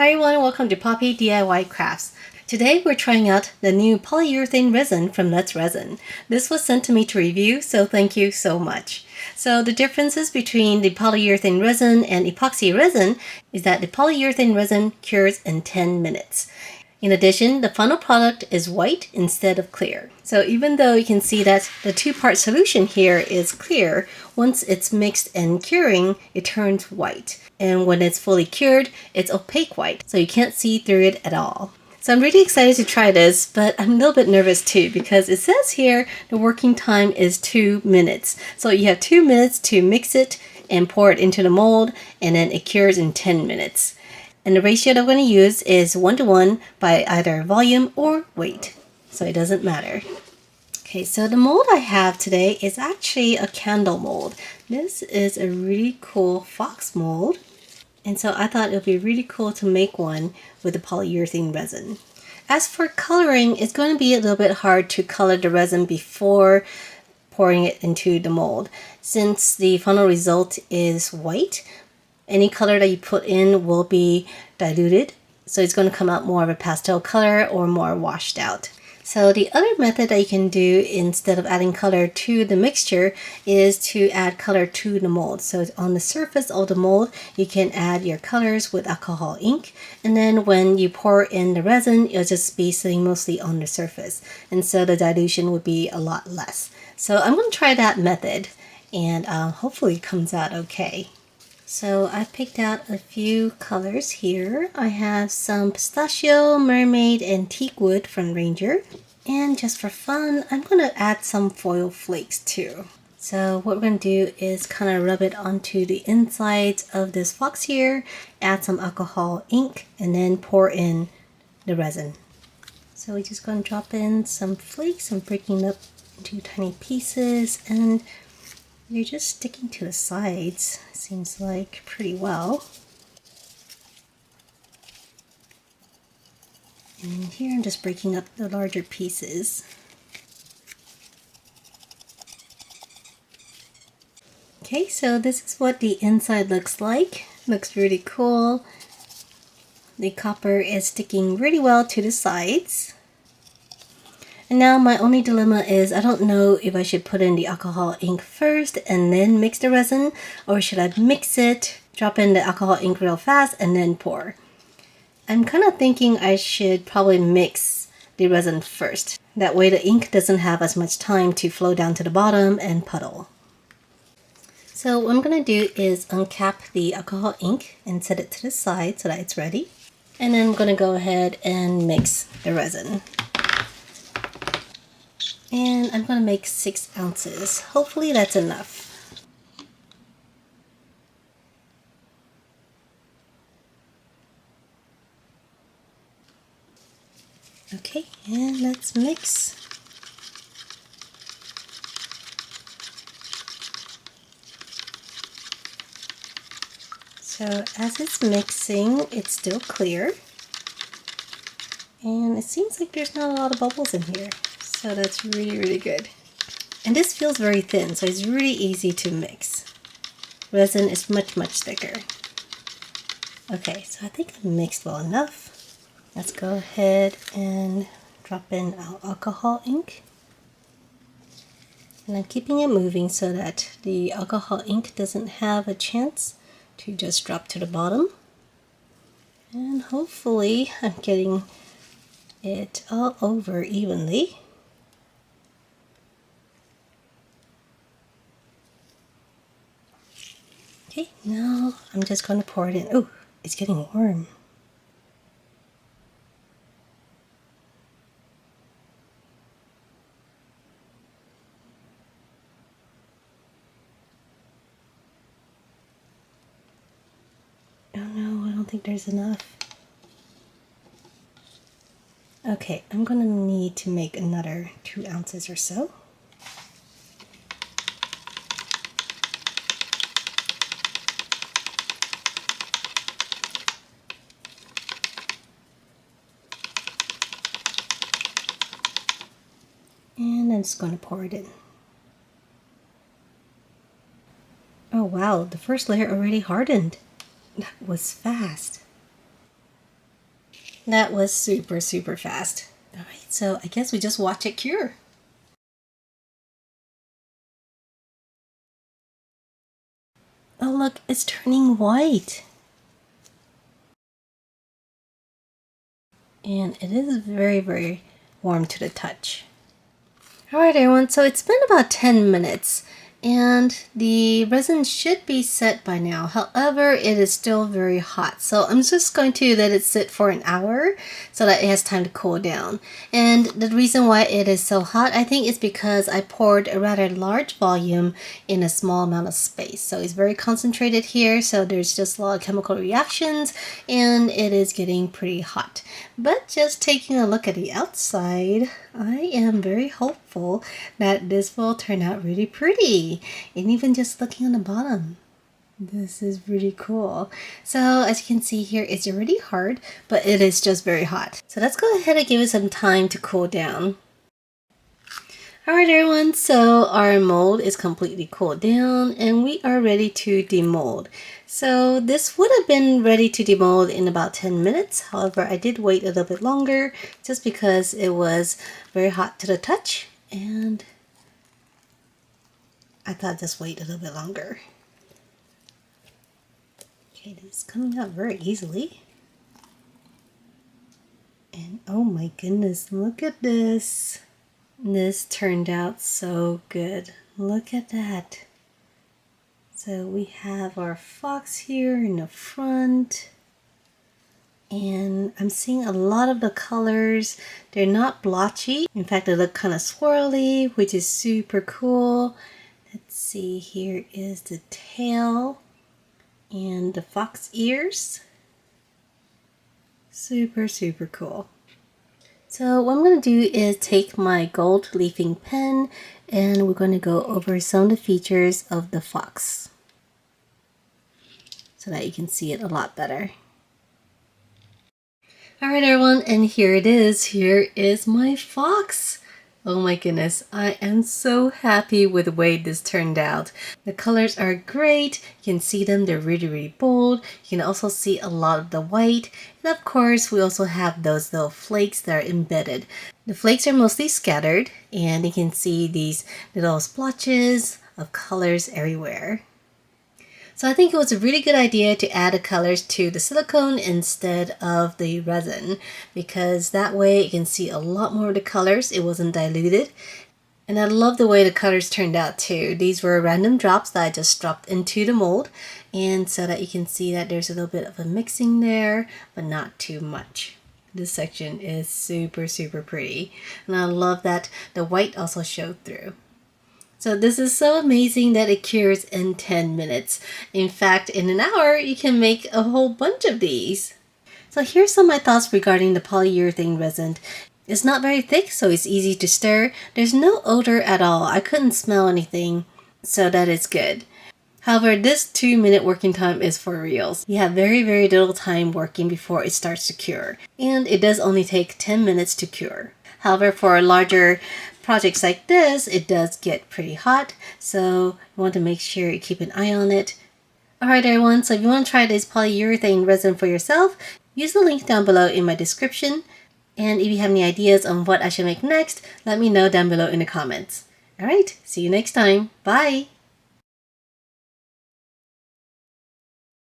Hi everyone, welcome to Poppy DIY Crafts. Today we're trying out the new polyurethane resin from Nuts Resin. This was sent to me to review, so thank you so much. So the differences between the polyurethane resin and epoxy resin is that the polyurethane resin cures in 10 minutes. In addition, the final product is white instead of clear. So even though you can see that the two-part solution here is clear, once it's mixed and curing, it turns white. And when it's fully cured, it's opaque white, so you can't see through it at all. So I'm really excited to try this, but I'm a little bit nervous too because it says here the working time is 2 minutes. So you have 2 minutes to mix it and pour it into the mold, and then it cures in 10 minutes. And the ratio that I'm going to use is 1:1 by either volume or weight, so it doesn't matter. Okay, so the mold I have today is actually a candle mold. This is a really cool fox mold, and so I thought it would be really cool to make one with the polyurethane resin. As for coloring, it's going to be a little bit hard to color the resin before pouring it into the mold. Since the final result is white, any color that you put in will be diluted, so it's going to come out more of a pastel color or more washed out. So the other method that you can do instead of adding color to the mixture is to add color to the mold. So on the surface of the mold, you can add your colors with alcohol ink, and then when you pour in the resin, it'll just be sitting mostly on the surface, and so the dilution would be a lot less. So I'm going to try that method, and hopefully it comes out okay. So I picked out a few colors here. I have some pistachio, mermaid, and teak wood from Ranger. And just for fun, I'm going to add some foil flakes too. So what we're going to do is kind of rub it onto the insides of this fox here, add some alcohol ink, and then pour in the resin. So we're just going to drop in some flakes and breaking up into tiny pieces, and you're just sticking to the sides, seems like, pretty well. And here I'm just breaking up the larger pieces. Okay, so this is what the inside looks like. Looks really cool. The copper is sticking really well to the sides. And now my only dilemma is I don't know if I should put in the alcohol ink first and then mix the resin, or should I mix it, drop in the alcohol ink real fast, and then pour. I'm kind of thinking I should probably mix the resin first. That way the ink doesn't have as much time to flow down to the bottom and puddle. So what I'm going to do is uncap the alcohol ink and set it to the side so that it's ready. And then I'm going to go ahead and mix the resin. And I'm going to make 6 ounces. Hopefully that's enough. Okay, and let's mix. So as it's mixing, it's still clear. And it seems like there's not a lot of bubbles in here. So that's really, really good. And this feels very thin, so it's really easy to mix. Resin is much, much thicker. Okay, so I think I mixed well enough. Let's go ahead and drop in our alcohol ink. And I'm keeping it moving so that the alcohol ink doesn't have a chance to just drop to the bottom. And hopefully I'm getting it all over evenly. Okay, now I'm just going to pour it in. Oh, it's getting warm. Oh no, I don't think there's enough. Okay, I'm going to need to make another 2 ounces or so. And I'm just going to pour it in. Oh wow, the first layer already hardened. That was fast. That was super, super fast. All right, so I guess we just watch it cure. Oh, look, it's turning white. And it is very, very warm to the touch. Alright everyone, so it's been about 10 minutes and the resin should be set by now. However, it is still very hot. So I'm just going to let it sit for an hour so that it has time to cool down. And the reason why it is so hot, I think, is because I poured a rather large volume in a small amount of space. So it's very concentrated here, so there's just a lot of chemical reactions and it is getting pretty hot. But just taking a look at the outside, I am very hopeful that this will turn out really pretty. And even just looking on the bottom, this is really cool. So as you can see here, it's already hard, but it is just very hot. So let's go ahead and give it some time to cool down. Alright everyone, so our mold is completely cooled down and we are ready to demold. So this would have been ready to demold in about 10 minutes. However, I did wait a little bit longer just because it was very hot to the touch and I thought just wait a little bit longer. Okay, this is coming out very easily. And oh my goodness, look at this. This turned out so good. Look at that. So we have our fox here in the front. And I'm seeing a lot of the colors. They're not blotchy. In fact, they look kind of swirly, which is super cool. Let's see, here is the tail and the fox ears. Super, super cool. So what I'm going to do is take my gold leafing pen and we're going to go over some of the features of the fox so that you can see it a lot better. Alright everyone, and here it is. Here is my fox. Oh my goodness, I am so happy with the way this turned out. The colors are great. You can see them, they're really, really bold. You can also see a lot of the white. And of course, we also have those little flakes that are embedded. The flakes are mostly scattered, and you can see these little splotches of colors everywhere. So I think it was a really good idea to add the colors to the silicone instead of the resin, because that way you can see a lot more of the colors. It wasn't diluted. And I love the way the colors turned out too. These were random drops that I just dropped into the mold, and so that you can see that there's a little bit of a mixing there, but not too much. This section is super, super pretty. And I love that the white also showed through. So this is so amazing that it cures in 10 minutes. In fact, in an hour, you can make a whole bunch of these. So here's some of my thoughts regarding the polyurethane resin. It's not very thick, so it's easy to stir. There's no odor at all. I couldn't smell anything, so that is good. However, this 2-minute working time is for reals. You have very, very little time working before it starts to cure. And it does only take 10 minutes to cure. However, for larger projects like this, it does get pretty hot, so you want to make sure you keep an eye on it. Alright everyone, so if you want to try this polyurethane resin for yourself, use the link down below in my description. And if you have any ideas on what I should make next, let me know down below in the comments. Alright, see you next time. Bye!